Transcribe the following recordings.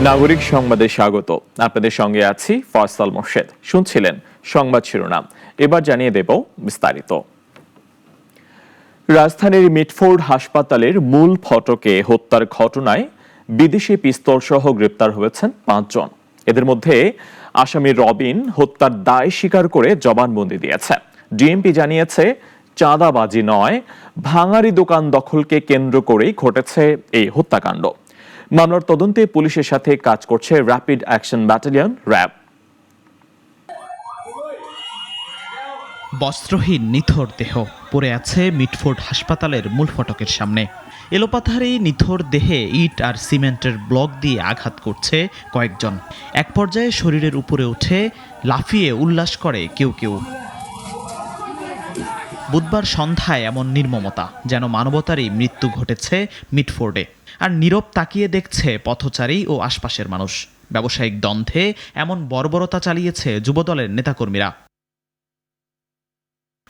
নাগরিক সংবাদে স্বাগত। আপনাদের সঙ্গে আছি ফয়সাল মোর্শেদ। শুনছিলেন সংবাদ শিরোনাম, এবার জানিয়ে দেব বিস্তারিত। রাজধানীর মিটফোর্ড হাসপাতালের মূল ফটকে হত্যার ঘটনায় বিদেশি পিস্তল সহ গ্রেপ্তার হয়েছেন 5 জন। এদের মধ্যে আসামি রবিন হত্যার দায় স্বীকার করে জবানবন্দি দিয়েছে। ডিএমপি জানিয়েছে চাঁদাবাজি নয়, ভাঙারি দোকান দখলকে কেন্দ্র করেই ঘটেছে এই হত্যাকাণ্ড। মামলার তদন্তে পুলিশের সাথে কাজ করছে র্যাপিড অ্যাকশন ব্যাটালিয়ন র্যাব। বস্ত্রহীন নিথর দেহ পড়ে আছে মিটফোর্ড হাসপাতালের মূল ফটকের সামনে। এলোপাথারি নিথর দেহে ইট আর সিমেন্টের ব্লক দিয়ে আঘাত করছে কয়েকজন। এক পর্যায়ে শরীরের উপরে উঠে লাফিয়ে উল্লাস করে কেউ কেউ। বুধবার সন্ধ্যায় এমন নির্মমতা, যেন মানবতারই মৃত্যু ঘটেছে মিটফোর্ডে। আর নীরব তাকিয়ে দেখছে পথচারী ও আশপাশের মানুষ। ব্যবসায়িক দ্বন্দ্বে এমন বর্বরতা চালিয়েছে যুবদলের নেতাকর্মীরা।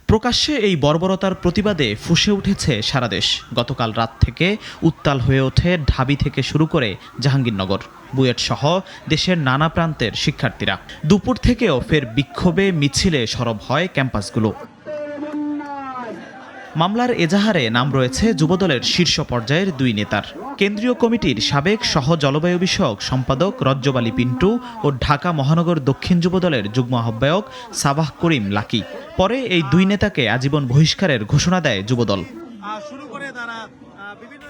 প্রকাশ্যে এই বর্বরতার প্রতিবাদে ফুঁসে উঠেছে সারা দেশ। গতকাল রাত থেকে উত্তাল হয়ে ওঠে ঢাবি থেকে শুরু করে জাহাঙ্গীরনগর, বুয়েট সহ দেশের নানা প্রান্তের শিক্ষার্থীরা। দুপুর থেকেও ফের বিক্ষোভে মিছিলে সরব হয় ক্যাম্পাসগুলো। মামলার এজাহারে নাম রয়েছে যুবদলের শীর্ষ পর্যায়ের 2 নেতার। কেন্দ্রীয় কমিটির সাবেক সহ জলবায়ু বিষয়ক সম্পাদক রজ্জব আলী পিন্টু ও ঢাকা মহানগর দক্ষিণ যুবদলের যুগ্ম আহ্বায়ক সাবাহ করিম লাকি। পরে এই 2 নেতাকে আজীবন বহিষ্কারের ঘোষণা দেয় যুবদল।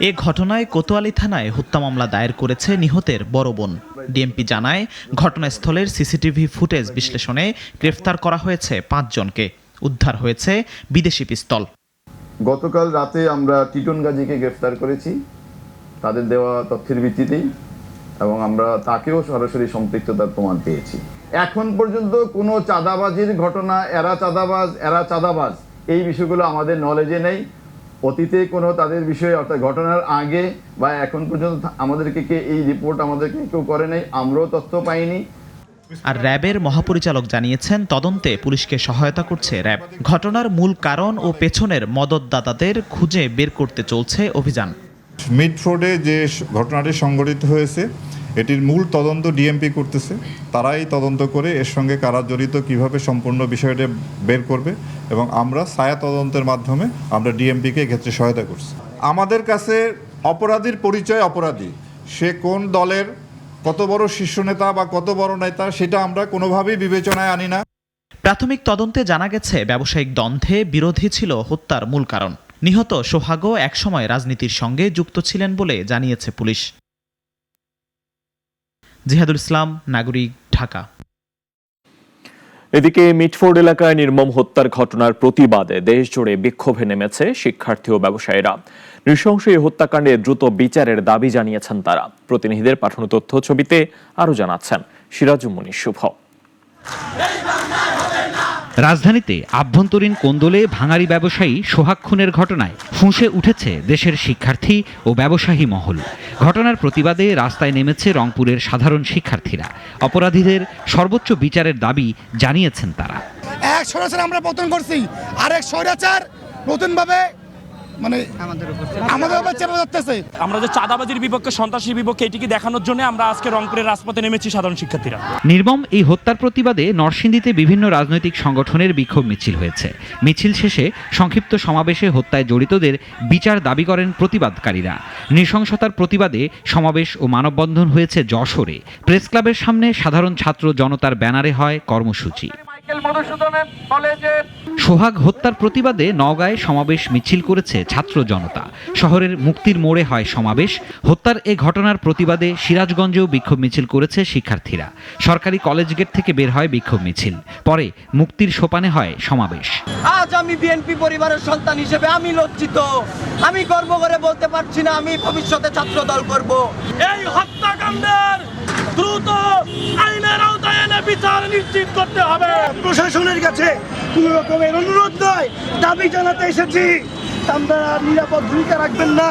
এ ঘটনায় কোতোয়ালি থানায় হত্যা মামলা দায়ের করেছে নিহতের বড় বোন। ডিএমপি জানায়, ঘটনাস্থলের সিসিটিভি ফুটেজ বিশ্লেষণে গ্রেফতার করা হয়েছে 5 জনকে। উদ্ধার হয়েছে বিদেশি পিস্তল। গতকাল রাতে আমরা টিটন গাজীকে গ্রেফতার করেছি তাদের দেওয়া তথ্যের ভিত্তিতেই, এবং আমরা তাকেও সরাসরি সম্পৃক্ততার প্রমাণ পেয়েছি। এখন পর্যন্ত কোনো চাঁদাবাজির ঘটনা, এরা চাঁদাবাজ এই বিষয়গুলো আমাদের নলেজে নেই। অতীতে কোনো তাদের বিষয়ে, অর্থাৎ ঘটনার আগে বা এখন পর্যন্ত আমাদেরকে এই রিপোর্ট আমাদেরকে কেউ করে নেই, আমরাও তথ্য পাইনি। আর র্যাবের মহাপরিচালক জানিয়েছেন, তদন্তে পুলিশকে সহায়তা করছে র্যাব। ঘটনার মূল কারণ ও পেছনের মদতদাতাদের খুঁজে বের করতে চলছে অভিযান। মিটফোর্ডে যে ঘটনাটি সংঘটিত হয়েছে, এটির মূল তদন্ত ডিএমপি করতেছে। তারাই তদন্ত করে এর সঙ্গে কারা জড়িত, কিভাবে সম্পূর্ণ বিষয়টা বের করবে, এবং আমরা ছায়া তদন্তের মাধ্যমে আমরা ডিএমপিকে এক্ষেত্রে সহায়তা করছি। আমাদের কাছে অপরাধীর পরিচয় অপরাধী, সে কোন দলের, কত বড় শীর্ষ নেতা বা কত বড় নেতা, সেটা আমরা কোনোভাবেই বিবেচনায় আনি না। প্রাথমিক তদন্তে জানা গেছে, ব্যবসায়িক দ্বন্দ্বে বিরোধী ছিল হত্যার মূল কারণ। নিহত সোহাগও একসময় রাজনীতির সঙ্গে যুক্ত ছিলেন বলে জানিয়েছে পুলিশ। জিহাদুল ইসলাম, নাগরিক, ঢাকা। এদিকে মিটফোর্ড এলাকায় নির্মম হত্যার ঘটনার প্রতিবাদে দেশজুড়ে বিক্ষোভে নেমেছে শিক্ষার্থী ও ব্যবসায়ীরা। নৃশংস এই হত্যাকাণ্ডে দ্রুত বিচারের দাবি জানিয়েছেন তারা। প্রতিনিধিদের পাঠানো তথ্য ছবিতে আরো জানাচ্ছেন সিরাজুমনি শুভ। রাজধানীতে আভ্যন্তরীণ কোন্দলে ভাঙারি ব্যবসায়ী সোহাগ খুনের ঘটনায় ফুঁসে উঠেছে দেশের শিক্ষার্থী ও ব্যবসায়ী মহল। ঘটনার প্রতিবাদে রাস্তায় নেমেছে রংপুরের সাধারণ শিক্ষার্থীরা। অপরাধীদের সর্বোচ্চ বিচারের দাবি জানিয়েছেন তারা। এক স্বৈরাচার আমরা পতন করছি, আরেক স্বৈরাচার নতুনভাবে আমাদের উপর চেপে যাচ্ছে। আমরা যে চাঁদাবাজির বিপক্ষে, সন্ত্রাসীর বিপক্ষে, এটিকে দেখানোর জন্য আমরা আজকে রংপুরের রাজপথে নেমেছি সাধারণ শিক্ষার্থীরা। নির্মম এই হত্যার প্রতিবাদে নরসিংদীতে বিভিন্ন রাজনৈতিক সংগঠনের বিক্ষোভ মিছিল হয়েছে। মিছিল শেষে সংক্ষিপ্ত সমাবেশে হত্যায় জড়িতদের বিচার দাবি করেন প্রতিবাদকারীরা। নৃশংসতার প্রতিবাদে সমাবেশ ও মানববন্ধন হয়েছে যশোরে। প্রেস ক্লাবের সামনে সাধারণ ছাত্র জনতার ব্যানারে হয় কর্মসূচি। সোহাগ হত্যার প্রতিবাদে নওগাঁয় সমাবেশ মিছিল করেছে ছাত্র জনতা। শহরের মুক্তির মোড়ে হয় সমাবেশ। হত্যার এ ঘটনার প্রতিবাদে সিরাজগঞ্জেও বিক্ষোভ মিছিল করেছে শিক্ষার্থীরা। সরকারি কলেজ গেট থেকে বের হয় বিক্ষোভ মিছিল, পরে মুক্তির সোপানে হয় সমাবেশ। আজ আমি বিএনপি পরিবারের সন্তান হিসেবে আমি লজ্জিত। আমি গর্ব করে বলতে পারছি না আমি ভবিষ্যতে ছাত্র দল করব। এই হত্যাকাণ্ডের দ্রুত আইনের আওতায় এনে বিচার নিশ্চিত করতে হবে। প্রশাসনের কাছে কোনো রকমের অনুরোধ নয়, দাবি জানাতে এসেছি। আপনারা নিরাপদ ভূমিকা রাখবেন না,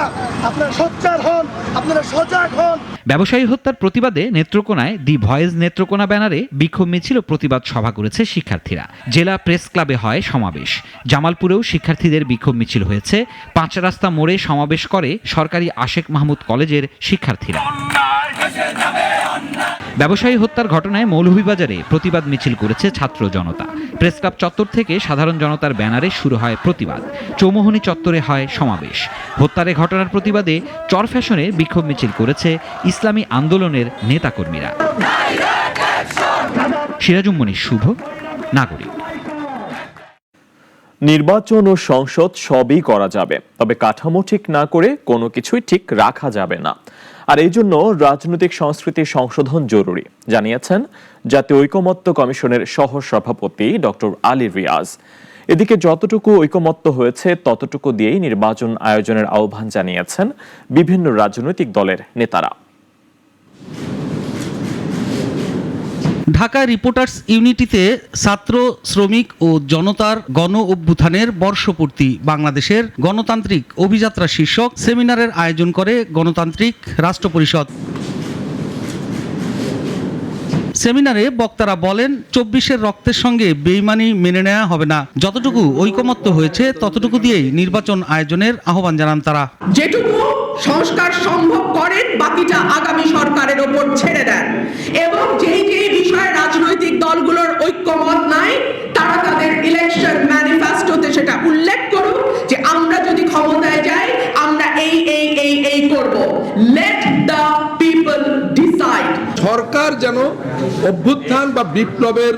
আপনারা সোচ্চার হন, আপনারা সজাগ হন। ব্যবসায়ী হত্যার প্রতিবাদে নেত্রকোনায় দি ভয়েস নেত্রকোনা ব্যানারে বিক্ষোভ মিছিল ও প্রতিবাদ সভা করেছে শিক্ষার্থীরা। জেলা প্রেস ক্লাবে হয় সমাবেশ। জামালপুরেও শিক্ষার্থীদের বিক্ষোভ মিছিল হয়েছে। 5 রাস্তা মোড়ে সমাবেশ করে সরকারি আশেক মাহমুদ কলেজের শিক্ষার্থীরা। ব্যবসায়ী হত্যার ঘটনায় মৌলভীবাজারে প্রতিবাদ মিছিল করেছে ছাত্র জনতা। প্রেসক্লাব চত্বর থেকে সাধারণ জনতার ব্যানারে শুরু হয় প্রতিবাদ। চৌমুহনী চত্বরে হয় সমাবেশ। হত্যার এ ঘটনার প্রতিবাদে চরফ্যাশনে বিক্ষোভ মিছিল করেছে ইসলামী আন্দোলনের নেতাকর্মীরা। সিরাজুম মনির, শুভ, নাগরিক। নির্বাচন ও সংসদ সবই করা যাবে, তবে কাঠামো ঠিক না করে কোনো কিছুই ঠিক রাখা যাবে না। আর এই জন্য রাজনৈতিক সংস্কৃতি সংশোধন জরুরি, জানিয়েছেন জাতীয় ঐকমত্য কমিশনের সহ সভাপতি ডক্টর আলী রিয়াজ। এদিকে যতটুকু ঐকমত্য হয়েছে ততটুকু দিয়েই নির্বাচন আয়োজনের আহ্বান জানিয়েছেন বিভিন্ন রাজনৈতিক দলের নেতারা। ঢাকা রিপোর্টার্স ইউনিটিতে ছাত্র, শ্রমিক ও জনতার গণ অভ্যুত্থানের বর্ষপূর্তি বাংলাদেশের গণতান্ত্রিক অভিযাত্রা শীর্ষক সেমিনারের আয়োজন করে গণতান্ত্রিক রাষ্ট্র পরিষদ। সেমিনারে বক্তারা বলেন, ২৪-এর রক্তের সঙ্গে বেইমানি মেনে নেওয়া হবে না। যতটুকু ঐকমত্য হয়েছে ততটুকু দিয়েই নির্বাচন আয়োজনের আহ্বান জানান তারা। যেটুকু সংস্কার সম্ভব করেন বাকিটা আগামী সরকারের ওপর ছেড়ে দেন, এবং যেই বিষয়ে রাজনৈতিক দলগুলোর ঐক্যমত নাই তারা তাদের ইলেকশন ম্যানিফেস্টোতে সেটা উল্লেখ করুক যে আমরা যদি ক্ষমতায় যাই আমরা এই করব। Let the people decide. সরকার যেন অভ্যুত্থান বা বিপ্লবের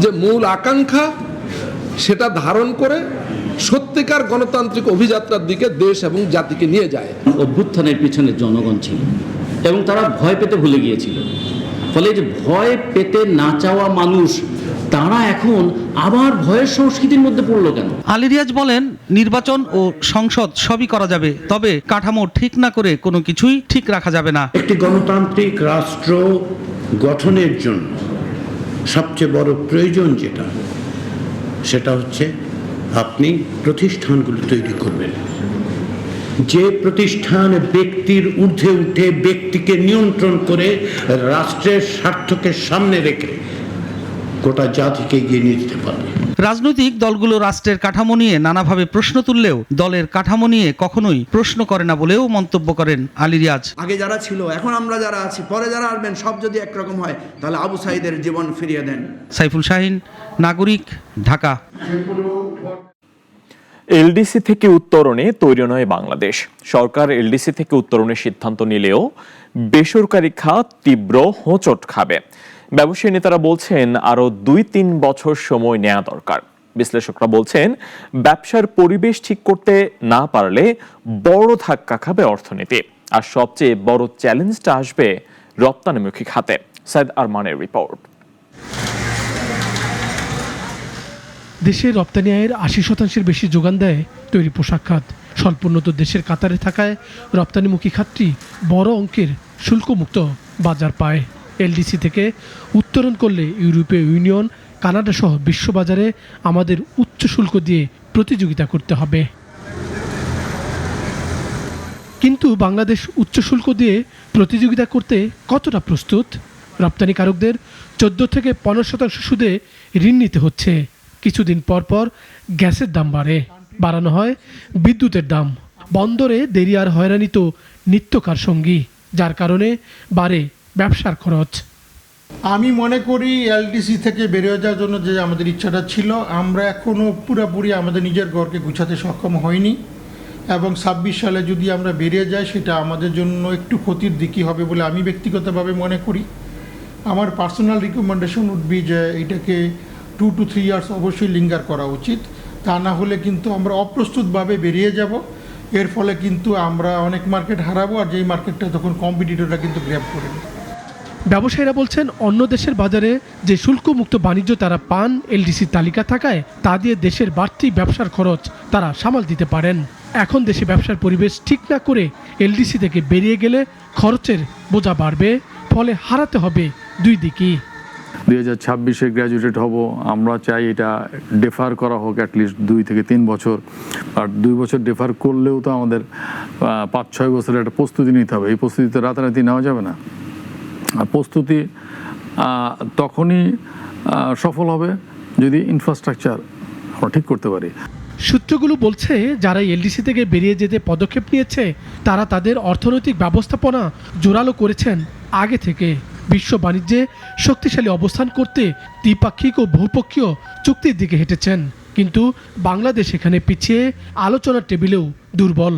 যে মূল আকাঙ্ক্ষা সেটা ধারণ করে সত্যিকার গণতান্ত্রিক অভিযাত্রার দিকে দেশ এবং জাতিকে নিয়ে যায়। অভ্যুত্থানের পিছনে জনগণ ছিল এবং তারা ভয় পেতে ভুলে গিয়েছিল। ফলে যে ভয় পেতে না চাওয়া মানুষ, তারা এখন আবার ভয়ের সংস্কৃতির মধ্যে পড়লো কেন? আলী রিয়াজ বলেন, নির্বাচন ও সংসদ সবই করা যাবে, তবে কাঠামো ঠিক না করে কোনো কিছুই ঠিক রাখা যাবে না। একটি গণতান্ত্রিক রাষ্ট্র গঠনের জন্য সবচেয়ে বড় প্রয়োজন সেটা হচ্ছে আপনি প্রতিষ্ঠানগুলো তৈরি করবেন, যে প্রতিষ্ঠান ব্যক্তির ঊর্ধ্বে উঠে ব্যক্তিকে নিয়ন্ত্রণ করে রাষ্ট্রের স্বার্থকে সামনে রেখে গোটা জাতিকে এগিয়ে নিয়ে যেতে পারবে। রাজনৈতিক দলগুলো রাষ্ট্রের কাঠামো নিয়ে নানাভাবে প্রশ্ন তুললেও দলের কাঠামো নিয়ে কখনোই প্রশ্ন করে না বলেও মন্তব্য করেন আলী রিয়াজ। আগে যারা ছিল, এখন আমরা যারা আছি, পরে যারা আসবেন, সব যদি একরকম হয় তাহলে আবু সাঈদের জীবন ফিরিয়ে দেন। সাইফুল শাহিন, নাগরিক, ঢাকা। এলডিসি থেকে উত্তরণে তৈরি নয় বাংলাদেশ। সরকার এলডিসি থেকে উত্তরণের সিদ্ধান্ত নিলেও বেসরকারি খাত তীব্র হোঁচট খাবে। ব্যবসায়ী নেতারা বলছেন আরো ২-৩ বছর সময় নেওয়া দরকার। বিশ্লেষকরা বলছেন ব্যবসার পরিবেশ ঠিক করতে না পারলে বড় ধাক্কা খাবে অর্থনীতি, আর সবচেয়ে বড় চ্যালেঞ্জটা আসবে রপ্তানিমুখী খাতে। সাইদ আরমানের রিপোর্ট। দেশের রপ্তানি আয়ের ৮০% বেশি যোগান দেয় তৈরি পোশাক খাত। স্বল্পোন্নত দেশের কাতারে থাকায় রপ্তানিমুখী খাতটি বড় অঙ্কের শুল্কমুক্ত বাজার পায়। এলডিসি থেকে উত্তরণ করলে ইউরোপীয় ইউনিয়ন, কানাডা সহ বিশ্ববাজারে আমাদের উচ্চ শুল্ক দিয়ে প্রতিযোগিতা করতে হবে। কিন্তু বাংলাদেশ উচ্চ শুল্ক দিয়ে প্রতিযোগিতা করতে কতটা প্রস্তুত? রপ্তানিকারকদের ১৪ থেকে ১৫% সুদে ঋণ নিতে হচ্ছে। কিছুদিন পর পর গ্যাসের দাম বাড়ানো হয় বিদ্যুতের দাম। বন্দরে দেরি আর হয়রানি তো নিত্যকার সঙ্গী, যার কারণে বাড়ে ব্যবসার খরচ। আমি মনে করি এলডিসি থেকে বেরিয়ে যাওয়ার জন্য যে আমাদের ইচ্ছাটা ছিল, আমরা এখনও পুরোপুরি আমাদের নিজের ঘরকে গুছাতে সক্ষম হয়নি, এবং ২৬ সালে যদি আমরা বেরিয়ে যাই সেটা আমাদের জন্য একটু ক্ষতির দিকই হবে বলে আমি ব্যক্তিগতভাবে মনে করি। আমার পার্সোনাল রিকমেন্ডেশন উড বি যে এটাকে 2 to 3 ইয়ার্স অবশ্যই লিঙ্গার করা উচিত। তা না হলে কিন্তু আমরা অপ্রস্তুতভাবে বেরিয়ে যাব। এর ফলে কিন্তু আমরা অনেক মার্কেট হারাবো, আর যেই মার্কেটটা তখন কম্পিটিটররা কিন্তু গ্র্যাব করে নেবে। ব্যবসায়ীরা বলছেন অন্য দেশের বাজারে যে শুল্কমুক্ত বাণিজ্য তারা পান এলডিসির তালিকা থাকায় তা দিয়ে দেশের বাড়তি ব্যবসার খরচ তারা সামাল দিতে পারেন। এখন দেশে ব্যবসার পরিবেশ ঠিক না করে এলডিসি থেকে বেরিয়ে গেলে খরচের বোঝা বাড়বে, ফলে হারাতে হবে দুই দিকই। 2026-এ গ্র্যাজুয়েট হব, আমরা চাই এটা ডেফার করা হোক অ্যাটলিস্ট 2 থেকে 3 বছর। আর 2 বছর ডেফার করলেও তো আমাদের 5-6 বছরের একটা প্রস্তুতি নিতে হবে। এই প্রস্তুতি তো রাতারাতি নেওয়া যাবে না। আর প্রস্তুতি তখনই সফল হবে যদি ইনফ্রাস্ট্রাকচার আমরা ঠিক করতে পারি। সূত্রগুলো বলছে যারা এলডিসি থেকে বেরিয়ে যেতে পদক্ষেপ নিয়েছে তারা তাদের অর্থনৈতিক ব্যবস্থাপনা জোরালো করেছেন আগে থেকে। বিশ্ব বাণিজ্যে শক্তিশালী অবস্থান করতে দ্বিপাক্ষিক ও বহুপক্ষীয় চুক্তির দিকে হেঁটেছেন, কিন্তু বাংলাদেশ এখানে পিছিয়ে, আলোচনার টেবিলেও দুর্বল।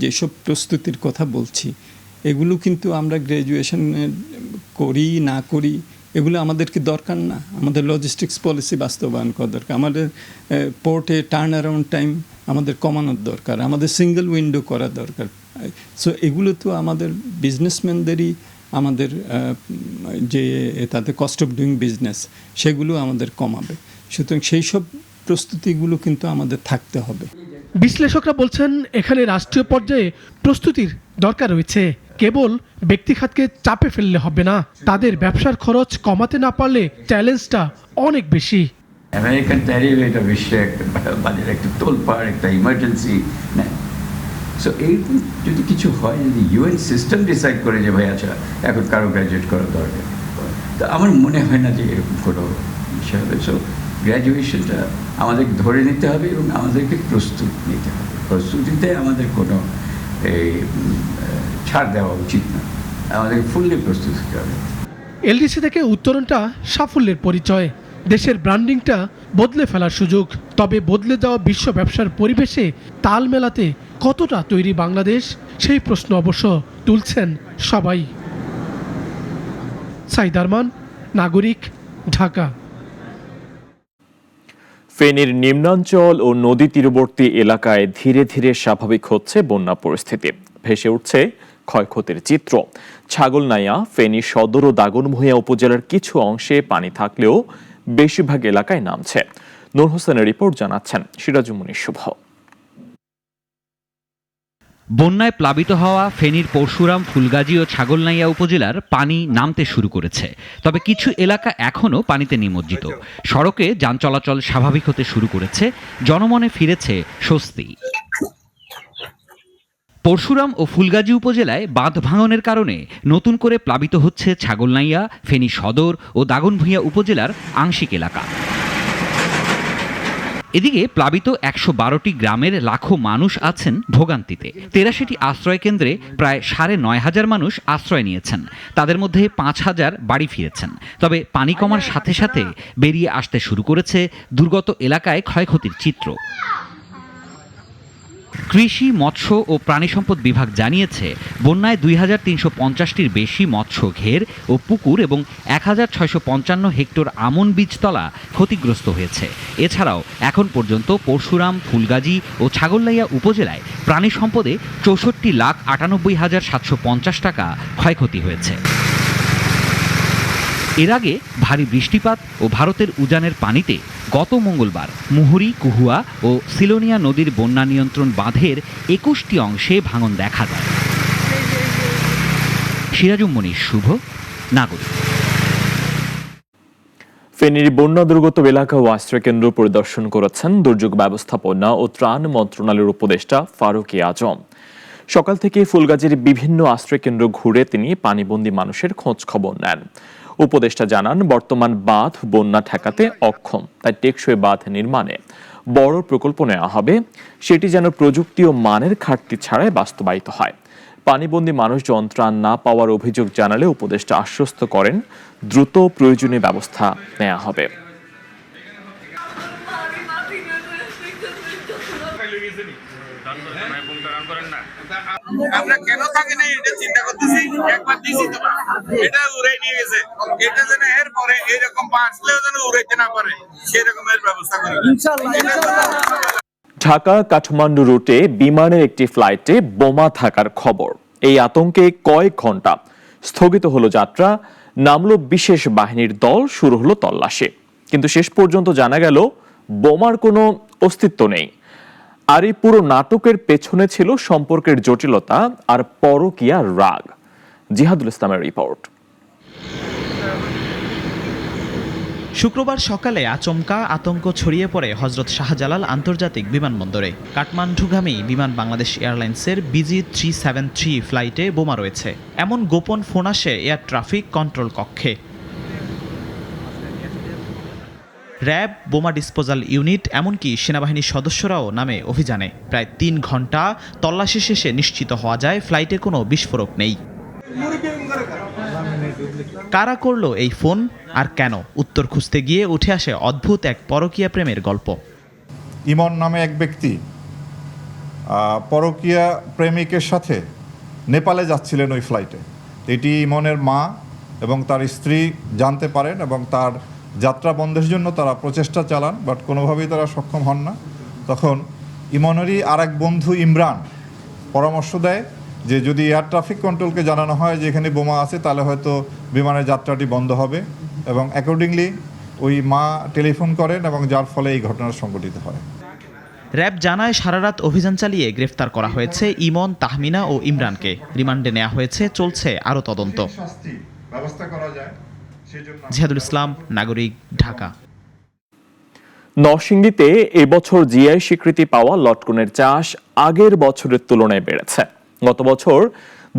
যেসব প্রস্তুতির কথা বলছি এগুলো কিন্তু আমরা গ্র্যাজুয়েশনের করি না করি এগুলো আমাদেরকে দরকার না। আমাদের লজিস্টিক্স পলিসি বাস্তবায়ন করা দরকার, আমাদের পোর্টে টার্ন অ্যারাউন্ড টাইম আমাদের কমানোর দরকার, আমাদের সিঙ্গেল উইন্ডো করা দরকার। সো এগুলো তো আমাদের বিজনেসম্যানদেরই, আমাদের যে তাদের কস্ট অফ ডুইং বিজনেস সেগুলো আমাদের কমাবে। সুতরাং সেই সব প্রস্তুতিগুলো কিন্তু আমাদের থাকতে হবে। বিশ্লেষকরা বলছেন এখানে রাষ্ট্রীয় পর্যায়ে প্রস্তুতির দরকার রয়েছে। কেবল ব্যক্তিখাতকে চাপে ফেললে হবে না, তাদের ব্যবসার খরচ কমাতে না পারলে চ্যালেঞ্জটা অনেক বেশি। আমেরিকান ট্যারিফ এটা বিশ্বে একটা বাজারে একটা তোলপাড়, একটা ইমার্জেন্সি নেয়। সো এইরকম যদি কিছু হয়, যদি ইউএন সিস্টেম ডিসাইড করে যে ভাই আচ্ছা এখন কারো গ্র্যাজুয়েট করা দরকার, তো আমার মনে হয় না যে এরকম কোনো বিষয় হবে। সো গ্র্যাজুয়েশনটা আমাদের ধরে নিতে হবে এবং আমাদেরকে প্রস্তুত নিতে হবে। প্রস্তুতিতে আমাদের কোনো ছাড় দেওয়া উচিত না, আমাদেরকে ফুললি প্রস্তুত হতে হবে। এলডিসি থেকে উত্তরণটা সাফল্যের পরিচয়, দেশের ব্র্যান্ডিংটা বদলে ফেলার সুযোগ। তবে বদলে যাওয়া বিশ্ব ব্যবসার পরিবেশে তাল মেলাতে কতটা তৈরি বাংলাদেশ, সেই প্রশ্ন অবশ্য তুলছেন সবাই। সাইদ আরমান, নাগরিক, ঢাকা। ফেনীর নিম্নাঞ্চল ও নদী তীরবর্তী এলাকায় ধীরে ধীরে স্বাভাবিক হচ্ছে বন্যা পরিস্থিতি। ভেসে উঠছে ক্ষয়ক্ষতির চিত্র। ছাগলনাইয়া, ফেনী সদর ও দাগনভূঞা উপজেলার কিছু অংশে পানি থাকলেও বেশিরভাগ এলাকায় নামছে। নূর হোসেনের রিপোর্ট, জানাচ্ছেন সিরাজুমনি শুভ। বন্যায় প্লাবিত হওয়া ফেনীর পরশুরাম, ফুলগাজী ও ছাগলনাইয়া উপজেলার পানি নামতে শুরু করেছে। তবে কিছু এলাকা এখনও পানিতে নিমজ্জিত। সড়কে যান চলাচল স্বাভাবিক হতে শুরু করেছে, জনমনে ফিরেছে স্বস্তি। পরশুরাম ও ফুলগাজী উপজেলায় বাঁধ ভাঙনের কারণে নতুন করে প্লাবিত হচ্ছে ছাগলনাইয়া, ফেনী সদর ও দাগনভূঞা উপজেলার আংশিক এলাকা। এদিকে প্লাবিত ১১২টি গ্রামের লাখো মানুষ আছেন ভোগান্তিতে। ৮৩টি আশ্রয় কেন্দ্রে প্রায় ৯,৫০০ মানুষ আশ্রয় নিয়েছেন। তাদের মধ্যে ৫,০০০ বাড়ি ফিরেছেন। তবে পানি কমার সাথে সাথে বেরিয়ে আসতে শুরু করেছে দুর্গত এলাকায় ক্ষয়ক্ষতির চিত্র। কৃষি, মৎস্য ও প্রাণী সম্পদ বিভাগ জানিয়েছে, বন্যায় ২,৩৫০টির বেশি মৎস্য ঘের ও পুকুর এবং ১,৬৫৫ হেক্টর আমন বীজতলা ক্ষতিগ্রস্ত হয়েছে। এছাড়াও এখন পর্যন্ত পরশুরাম, ফুলগাজী ও ছাগলনাইয়া উপজেলায় প্রাণী সম্পদে ৬৪,৯৮,৭৫০ টাকা ক্ষয়ক্ষতি হয়েছে। এর আগে ভারী বৃষ্টিপাত ও ভারতের উজানের পানিতে গত মঙ্গলবার মুহুরী, কুহুয়া ও সিলোনিয়া নদীর বন্যা নিয়ন্ত্রণ বাঁধের ২১টি অংশে ভাঙন দেখা যায়। সিরাজুমনি শুভ, নাগরিক। ফেনীর বন্যা দুর্গত এলাকা ও আশ্রয়কেন্দ্র পরিদর্শন করেছেন দুর্যোগ ব্যবস্থাপনা ও ত্রাণ মন্ত্রণালয়ের উপদেষ্টা ফারুক আজম। সকাল থেকে ফুলগাজীর বিভিন্ন আশ্রয়কেন্দ্র ঘুরে তিনি পানিবন্দী মানুষের খোঁজ খবর নেন। উপদেষ্টা জানান, বর্তমান বাঁধ বন্যা ঠেকাতে অক্ষম, তাই টেকসই বাঁধ নির্মাণে বড় প্রকল্প নেওয়া হবে, সেটি যেন প্রযুক্তি ও মানের ঘাটতি ছাড়াই বাস্তবায়িত হয়। পানিবন্দী মানুষজন ত্রাণ না পাওয়ার অভিযোগ জানালে উপদেষ্টা আশ্বস্ত করেন দ্রুত প্রয়োজনীয় ব্যবস্থা নেওয়া হবে। আমরা কেন থাকি না এটা চিন্তা করতেছি, একবার দিছি তো এটা উড়াই নিয়ে গেছে, এটা যেন এর পরে এরকম পাঁচলেও যেন উড়াইতে না পারে সেরকমের ব্যবস্থা করি ইনশাআল্লাহ। ঢাকা কাঠমান্ডু রুটে বিমানের একটি ফ্লাইটে বোমা থাকার খবর। এই আতঙ্কে কয়েক ঘন্টা স্থগিত হলো যাত্রা, নামলো বিশেষ বাহিনীর দল, শুরু হলো তল্লাশি। কিন্তু শেষ পর্যন্ত জানা গেল বোমার কোনো অস্তিত্ব নেই। আর এই পুরো নাটকের পেছনে ছিল সম্পর্কের জটিলতা আর পরকীয়ার রাগ। জিহাদুল ইসলামের রিপোর্ট। শুক্রবার সকালে আচমকা আতঙ্ক ছড়িয়ে পড়ে হজরত শাহজালাল আন্তর্জাতিক বিমানবন্দরে। কাঠমান্ডুগামী বিমান বাংলাদেশ এয়ারলাইন্সের BG373 ফ্লাইটে বোমা রয়েছে, এমন গোপন ফোন আসে এয়ার ট্রাফিক কন্ট্রোল কক্ষে। র্যাব, বোমা ডিসপোজাল ইউনিট, এমনকি সেনাবাহিনীর সদস্যরাও নামে অভিযানে। প্রায় ৩ ঘন্টা তল্লাশি শেষে নিশ্চিত হওয়া যায় ফ্লাইটে কোনো বিস্ফোরক নেই। কারা করলো এই ফোন আর কেন, উত্তর খুঁজতে গিয়ে উঠে আসে অদ্ভুত এক পরকীয়া প্রেমের গল্প। ইমন নামে এক ব্যক্তি পরকীয়া প্রেমিকের সাথে নেপালে যাচ্ছিলেন ওই ফ্লাইটে। এটি ইমনের মা এবং তার স্ত্রী জানতে পারেন এবং তার যাত্রা বন্ধের জন্য তারা প্রচেষ্টা চালান, বাট কোনোভাবেই তারা সক্ষম হন না। তখন ইমনেরই আর এক বন্ধু ইমরান পরামর্শ দেয় যে যদি এয়ার ট্রাফিক কন্ট্রোলকে জানানো হয় যে এখানে বোমা আছে, তাহলে হয়তো বিমানের যাত্রাটি বন্ধ হবে, এবং অ্যাকর্ডিংলি ওই মা টেলিফোন করেন এবং যার ফলে এই ঘটনা সংঘটিত হয়। র্যাব জানায় সারারাত অভিযান চালিয়ে গ্রেফতার করা হয়েছে ইমন, তাহমিনা ও ইমরানকে। রিমান্ডে নেওয়া হয়েছে, চলছে আরও তদন্ত। জিহাদুল ইসলাম, নাগরিক, ঢাকা। নরসিংদীতে এবছর জিআই স্বীকৃতি পাওয়া লটকনের চাষ আগের বছরের তুলনায় বেড়েছে। গত বছর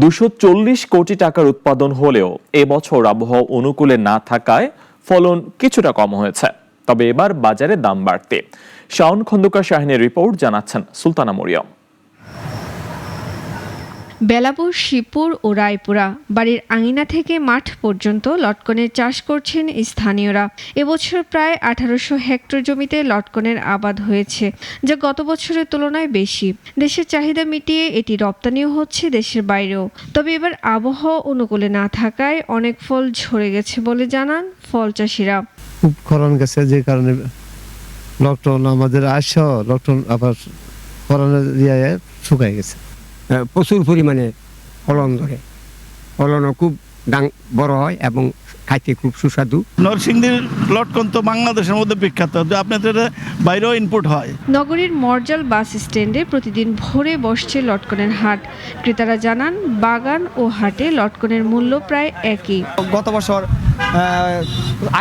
240 কোটি টাকার উৎপাদন হলেও এবছর আবহাওয়া অনুকূলে না থাকায় ফলন কিছুটা কম হয়েছে। তবে এবার বাজারে দাম বাড়তে। শাওন খন্দকার শাহিনের রিপোর্ট, জানাচ্ছেন সুলতানা মরিয়ম। বেলাপুর, শিবপুর ও রায়পুরা বাড়ির আঙিনা থেকে মাঠ পর্যন্ত লটকনের চাষ করছেন স্থানীয়রা। এবছর প্রায় 1800 হেক্টর জমিতে লটকনের আবাদ হয়েছে, যা গত বছরের তুলনায় বেশি। দেশের চাহিদা মিটিয়ে এটি রপ্তানিও হচ্ছে দেশের বাইরেও। তবে এবার আবহাওয়া অনুকূলে না থাকায় অনেক ফল ঝরে গেছে বলে জানান ফল চাষিরা। খুব খরণ গেছে, যে কারণে লটকন আমাদের লটকন আবার খরণের শুকায় গেছে। প্রচুর পরিমাণে ফলন ধরে, ফলনও খুব বড় হয় এবং খাইতে খুব সুস্বাদু। নরসিংদীর লটকন তো বাংলাদেশের মধ্যে বিখ্যাত, আপনাদের বাইরেও ইনপুট হয়। নগরীর মরজাল বাস স্ট্যান্ডে প্রতিদিন ভোরে বসছে লটকনের হাট। ক্রেতারা জানান বাগান ও হাটে লটকনের মূল্য প্রায় একই। গত বছর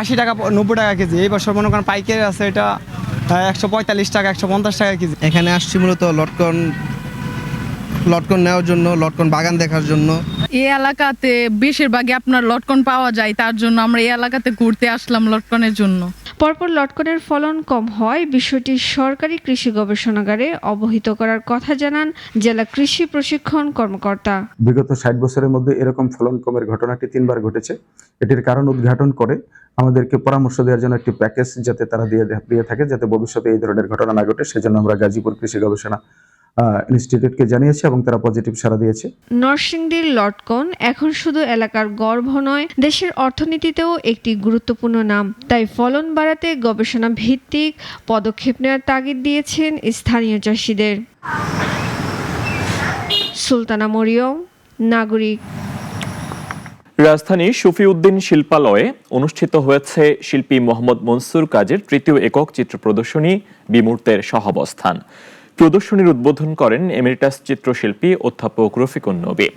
80 টাকা 90 টাকা কেজি, এই বছর মনে করেন পাইকারি আছে এটা 145 টাকা 150 টাকা কেজি। এখানে আসছি মূলত লটকন নেওয়ার জন্য, লটকন বাগান দেখার জন্য। এই এলাকাতে বেশিরভাগই আপনার লটকন পাওয়া যায়, তার জন্য আমরা এই এলাকাতে ঘুরতে আসলাম লটকনের জন্য। পরপর লটকনের ফলন কম হয় বিষয়টি সরকারি কৃষি গবেষণাগারে অবহিত করার কথা জানান জেলা কৃষি প্রশিক্ষণ কর্মকর্তা। বিগত 60 বছরের মধ্যে এরকম ফলন কমের ঘটনাটি 3 বার ঘটেছে। এটির কারণ উদ্ঘাটন করে আমাদেরকে পরামর্শ দেওয়ার জন্য একটি প্যাকেজ যাতে তারা দিয়ে থাকে, যাতে ভবিষ্যতে এই ধরনের ঘটনা না ঘটে, সেজন্য আমরা গাজীপুর কৃষি গবেষণা ইনস্টিটিউটকে জানিয়েছি এবং তারা পজিটিভ সাড়া দিয়েছে। নরসিংদীর লটকন এখন শুধু এলাকার গর্ব নয়, দেশের অর্থনীতিতেও একটি গুরুত্বপূর্ণ নাম। তাই ফলন বাড়াতে গবেষণা ভিত্তিক পদক্ষেপ নেওয়ার তাগিদ দিয়েছেন স্থানীয় চাষিদের। সুলতানা মরিয়ম, নাগরিক। রাজধানীর শফিউদ্দিন শিল্পালয়ে অনুষ্ঠিত হয়েছে শিল্পী মোহাম্মদ মনসুর কাজের তৃতীয় একক চিত্র প্রদর্শনী বিমূর্তের সহাবস্থান। প্রদর্শনীর উদ্বোধন করেন এমেরিটাস চিত্রশিল্পী অধ্যাপক রফিকুন নবী।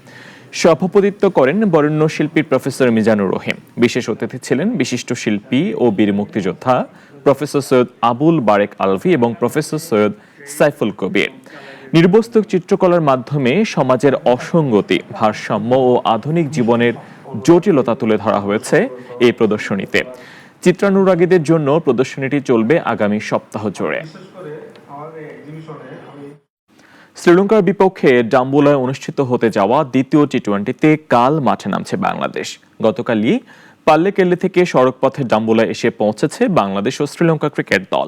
সভাপতিত্ব করেন বরেণ্য শিল্পী প্রফেসর মিজানুর রহিম। বিশেষ অতিথি ছিলেন বিশিষ্ট শিল্পী ও বীর মুক্তিযোদ্ধা প্রফেসর সৈয়দ আবুল বারেক আলভী এবং প্রফেসর সৈয়দ সাইফুল কবির। নির্বস্তক চিত্রকলার মাধ্যমে সমাজের অসঙ্গতি, ভারসাম্য ও আধুনিক জীবনের জটিলতা তুলে ধরা হয়েছে এই প্রদর্শনীতে। চিত্রানুরাগীদের জন্য প্রদর্শনীটি চলবে আগামী সপ্তাহ জুড়ে। শ্রীলঙ্কার বিপক্ষে ডাম্বুলায় অনুষ্ঠিত হতে যাওয়া দ্বিতীয় টি-20তে কাল মাঠে নামছে বাংলাদেশ। গতকালই পাল্লেকেল্লে থেকে সড়কপথে ডাম্বুলায় এসে পৌঁছেছে বাংলাদেশ ও শ্রীলঙ্কা ক্রিকেট দল।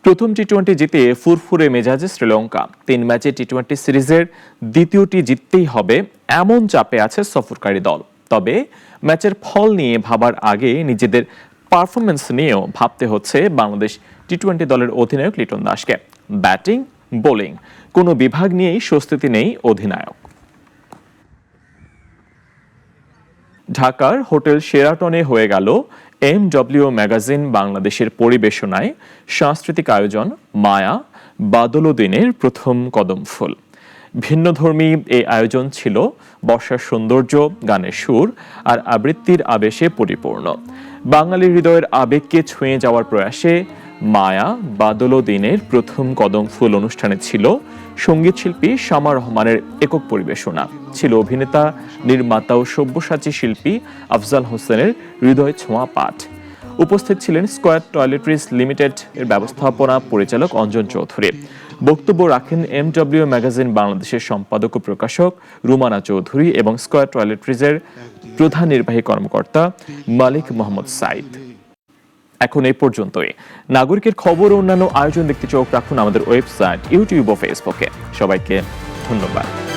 প্রথম টি-20 জিতে ফুরফুরে মেজাজে শ্রীলঙ্কা। 3 ম্যাচে টি-20 সিরিজের দ্বিতীয়টি জিততেই হবে এমন চাপে আছে সফরকারী দল। তবে ম্যাচের ফল নিয়ে ভাবার আগে নিজেদের পারফরমেন্স নিয়েও ভাবতে হচ্ছে বাংলাদেশ টি-20 দলের অধিনায়ক লিটন দাসকে। ব্যাটিং, বোলিং কোনো বিভাগ নিয়েই স্বস্তিতে নেই অধিনায়ক। ঢাকার হোটেল শেরাটনে হয়ে গেল MW ম্যাগাজিন বাংলাদেশের পরিবেশনায় সাংস্কৃতিক আয়োজন মায়া বাদলুদ্দিনের প্রথম কদম ফুল। ভিন্নধর্মী এই আয়োজন ছিল বর্ষার সৌন্দর্য, গানের সুর আর আবৃত্তির আবেশে পরিপূর্ণ। বাঙালির হৃদয়ের আবেগকে ছুঁয়ে যাওয়ার প্রয়াসে মায়া বাদলুদ্দিনের প্রথম কদম ফুল অনুষ্ঠানে ছিল সঙ্গীত শিল্পী শামা রহমানের একক পরিবেশনা, ছিল অভিনেতা, নির্মাতা ও সব্যসাচী শিল্পী আফজাল হোসেনের হৃদয় ছোঁয়া পাঠ। উপস্থিত ছিলেন স্কয়ার টয়লেট্রিজ লিমিটেড এর ব্যবস্থাপনা পরিচালক অঞ্জন চৌধুরী। বক্তব্য রাখেন MW ম্যাগাজিন বাংলাদেশের সম্পাদক ও প্রকাশক রুমানা চৌধুরী এবং স্কয়ার টয়লেট্রিজের প্রধান নির্বাহী কর্মকর্তা মালিক মোহাম্মদ সাইদ। এখন এই পর্যন্তই। নাগরিকের খবর ও অন্যান্য আয়োজন দেখতে চোখ রাখুন আমাদের ওয়েবসাইট, ইউটিউব ও ফেসবুকে। সবাইকে ধন্যবাদ।